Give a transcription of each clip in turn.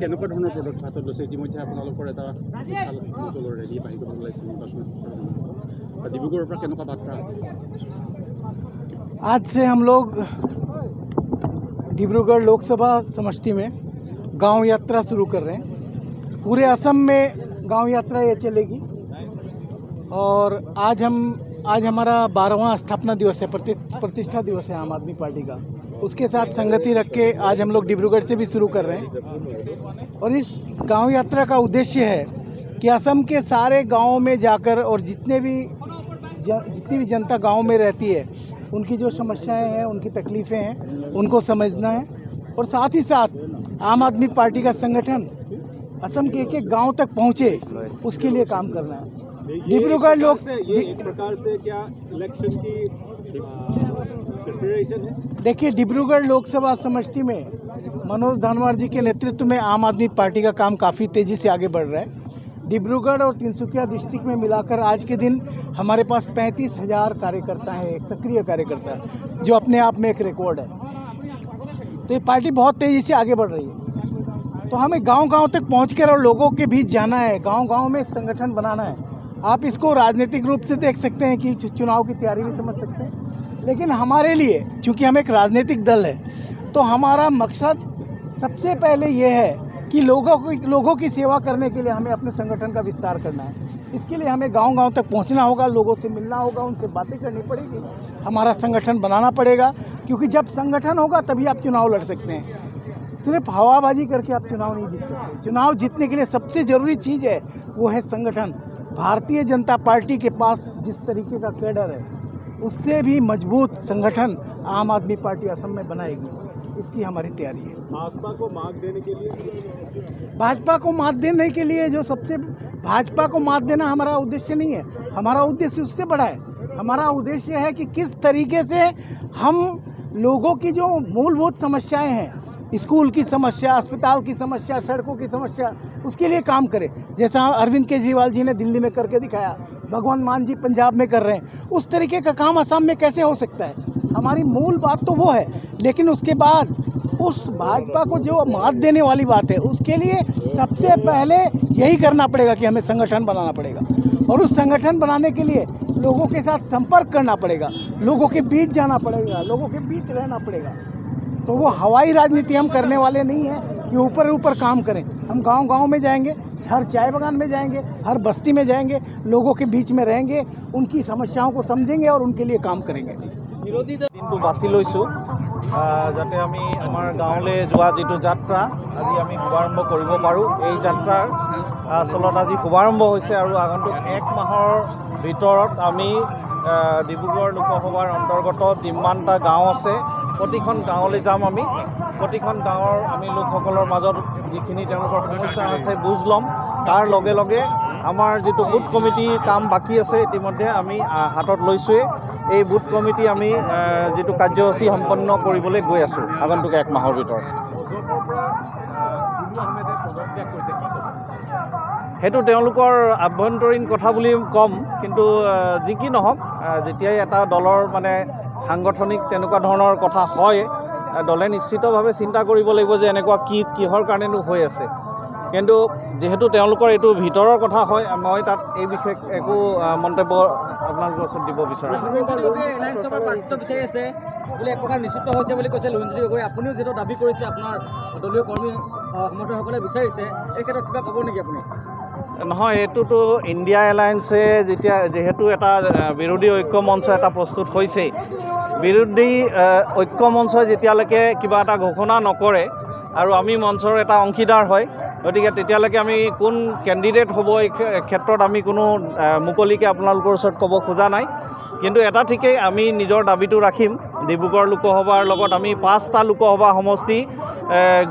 কেনেকুৱা ধৰণৰ পদক্ষেপ হাতত লৈছে ইতিমধ্যে আপোনালোকৰ এটা দলৰ ৰেলী বাহিৰ কৰিব ওলাইছে নিৰ্বাচন ডিব্ৰুগড়ৰ পৰা কেনেকুৱা বাৰ্তা? आज से हम लोग डिब्रूगढ़ लोकसभा समष्टि में गांव यात्रा शुरू कर रहे हैं। पूरे असम में गांव यात्रा ये चलेगी और आज हमारा 12वां स्थापना दिवस है, प्रतिष्ठा दिवस है आम आदमी पार्टी का। उसके साथ संगति रख के आज हम लोग डिब्रूगढ़ से भी शुरू कर रहे हैं और इस गांव यात्रा का उद्देश्य है कि असम के सारे गाँवों में जाकर और जितनी भी जनता गाँव में रहती है उनकी जो समस्याएं हैं, उनकी तकलीफ़ें हैं, उनको समझना है और साथ ही साथ आम आदमी पार्टी का संगठन असम के एक गांव तक पहुंचे उसके लिए काम करना है। डिब्रूगढ़ लोग से ये एक प्रकार से क्या इलेक्शन की प्रिपरेशन है? देखिए, डिब्रूगढ़ लोकसभा समष्टि में मनोज धानवार जी के नेतृत्व में आम आदमी पार्टी का काम काफ़ी तेज़ी से आगे बढ़ रहा है। डिब्रूगढ़ और तिनसुकिया डिस्ट्रिक्ट में मिलाकर आज के दिन हमारे पास 35,000 कार्यकर्ता हैं, एक सक्रिय कार्यकर्ता है, जो अपने आप में एक रिकॉर्ड है। तो ये पार्टी बहुत तेज़ी से आगे बढ़ रही है। तो हमें गांव-गांव तक पहुंचकर और लोगों के बीच जाना है, गांव-गांव में संगठन बनाना है। आप इसको राजनीतिक रूप से देख सकते हैं कि चुनाव की तैयारी भी समझ सकते हैं, लेकिन हमारे लिए, चूँकि हम एक राजनीतिक दल है, तो हमारा मकसद सबसे पहले ये है कि लोगों की सेवा करने के लिए हमें अपने संगठन का विस्तार करना है। इसके लिए हमें गांव-गांव तक पहुंचना होगा, लोगों से मिलना होगा, उनसे बातें करनी पड़ेगी, हमारा संगठन बनाना पड़ेगा, क्योंकि जब संगठन होगा तभी आप चुनाव लड़ सकते हैं। सिर्फ हवाबाजी करके आप चुनाव नहीं जीत सकते। चुनाव जीतने के लिए सबसे ज़रूरी चीज़ है वो है संगठन। भारतीय जनता पार्टी के पास जिस तरीके का कैडर है, उससे भी मजबूत संगठन आम आदमी पार्टी असम में बनाएगी। इसकी हमारी तैयारी है। भाजपा को मात देने के लिए भाजपा को मात देने के लिए भाजपा को मात देना हमारा उद्देश्य नहीं है। हमारा उद्देश्य उससे बड़ा है। हमारा उद्देश्य है कि किस तरीके से हम लोगों की जो मूलभूत समस्याएं हैं, स्कूल की समस्या, अस्पताल की समस्या, सड़कों की समस्या, उसके लिए काम करें। जैसा अरविंद केजरीवाल जी ने दिल्ली में करके दिखाया, भगवंत मान जी पंजाब में कर रहे हैं, उस तरीके का काम असम में कैसे हो सकता है? हमारी मूल बात तो वो है, लेकिन उसके बाद उस भाजपा को जो मात देने वाली बात है, उसके लिए सबसे पहले यही करना पड़ेगा कि हमें संगठन बनाना पड़ेगा और उस संगठन बनाने के लिए लोगों के साथ संपर्क करना पड़ेगा, लोगों के बीच जाना पड़ेगा, लोगों के बीच रहना पड़ेगा। तो वो हवाई राजनीति हम करने वाले नहीं हैं कि ऊपर काम करें। हम गांव-गांव में जाएंगे, हर चाय बागान में जाएंगे, हर बस्ती में जाएंगे, लोगों के बीच में रहेंगे, उनकी समस्याओं को समझेंगे और उनके लिए काम करेंगे। বিৰোধী দিনটো বাছি লৈছোঁ যাতে আমি আমাৰ গাঁৱলৈ যোৱা যিটো যাত্ৰা আজি আমি শুভাৰম্ভ কৰিব পাৰোঁ। এই যাত্ৰাৰ আচলত আজি শুভাৰম্ভ হৈছে আৰু আগন্তুক 1 মাহৰ ভিতৰত আমি ডিব্ৰুগড় লোকসভাৰ অন্তৰ্গত যিমানটা গাঁও আছে প্ৰতিখন গাঁৱলৈ যাম। আমি প্ৰতিখন গাঁৱৰ আমি লোকসকলৰ মাজত যিখিনি তেওঁলোকৰ সমস্যা আছে বুজ ল'ম। তাৰ লগে লগে আমাৰ যিটো বুথ কমিটিৰ কাম বাকী আছে ইতিমধ্যে আমি হাতত লৈছোঁৱে। এই বুথ কমিটি আমি যিটো কাৰ্যসূচী সম্পন্ন কৰিবলৈ গৈ আছোঁ আগন্তুক 1 মাহৰ ভিতৰত। সেইটো তেওঁলোকৰ আভ্যন্তৰীণ কথা বুলি ক'ম, কিন্তু যি কি নহওক, যেতিয়াই এটা দলৰ মানে সাংগঠনিক তেনেকুৱা ধৰণৰ কথা হয়, দলে নিশ্চিতভাৱে চিন্তা কৰিব লাগিব যে এনেকুৱা কিহৰ কাৰণেনো হৈ আছে। কিন্তু যেহেতু তেওঁলোকৰ এইটো ভিতৰৰ কথা হয়, মই তাত এই বিষয়ে একো মন্তব্য আপোনালোকৰ ওচৰত দিব বিচাৰোঁ। নিশ্চিত হৈছে বুলি কৈছে লুঞ্জী গগৈ। আপুনিও যিটো দাবী কৰিছে, আপোনাৰ দলীয় কৰ্মী সমৰ্থকসকলে বিচাৰিছে, এই ক্ষেত্ৰত কিবা ক'ব নেকি আপুনি? নহয়, এইটোতো ইণ্ডিয়া এলায়েন্সে যিহেতু এটা বিৰোধী ঐক্য মঞ্চ এটা প্ৰস্তুত হৈছেই, বিৰোধী ঐক্য মঞ্চই যেতিয়ালৈকে কিবা এটা ঘোষণা নকৰে আৰু আমি মঞ্চৰ এটা অংশীদাৰ হয়, গতিকে তেতিয়ালৈকে আমি কোন কেণ্ডিডেট হ'ব এই ক্ষেত্ৰত আমি কোনো মুকলিকৈ আপোনালোকৰ ওচৰত ক'ব খোজা নাই। কিন্তু এটা ঠিকেই, আমি নিজৰ দাবীটো ৰাখিম। ডিব্ৰুগড় লোকসভাৰ লগত আমি 5টা লোকসভা সমষ্টি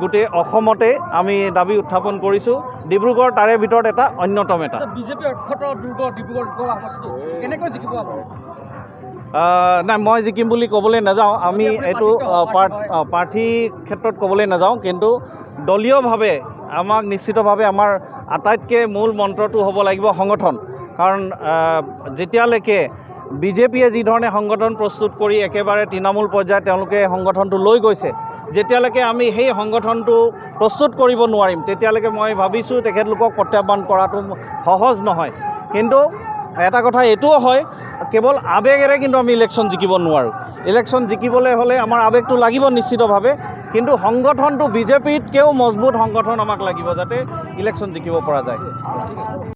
গোটেই অসমতে আমি দাবী উত্থাপন কৰিছোঁ। ডিব্ৰুগড় তাৰে ভিতৰত এটা অন্যতম এটা। বিজেপি অক্ষত ডিব্ৰুগড় লোকসভা সমষ্টি কেনেকৈ জিকিব আপুনি? নাই, মই জিকিম বুলি ক'বলৈ নাযাওঁ। আমি এইটো প্ৰাৰ্থীৰ ক্ষেত্ৰত ক'বলৈ নাযাওঁ, কিন্তু দলীয়ভাৱে আমাক নিশ্চিতভাৱে আমাৰ আটাইতকৈ মূল মন্ত্ৰটো হ'ব লাগিব সংগঠন। কাৰণ যেতিয়ালৈকে বিজেপিয়ে যি ধৰণে সংগঠন প্ৰস্তুত কৰি একেবাৰে তৃণমূল পৰ্যায়ত তেওঁলোকে সংগঠনটো লৈ গৈছে, যেতিয়ালৈকে আমি সেই সংগঠনটো প্ৰস্তুত কৰিব নোৱাৰিম তেতিয়ালৈকে মই ভাবিছোঁ তেখেতলোকক প্ৰত্যাহ্বান কৰাটো সহজ নহয়। কিন্তু এটা কথা এইটোও হয়, কেৱল আৱেগেৰে কিন্তু আমি ইলেকশ্যন জিকিব নোৱাৰোঁ। ইলেকশ্যন জিকিবলৈ হ'লে আমাৰ আৱেগটো লাগিব নিশ্চিতভাৱে, কিন্তু সংগঠনটো বিজেপিতকৈও মজবুত সংগঠন আমাক লাগিব যাতে ইলেকশ্যন জিকিব পৰা যায়।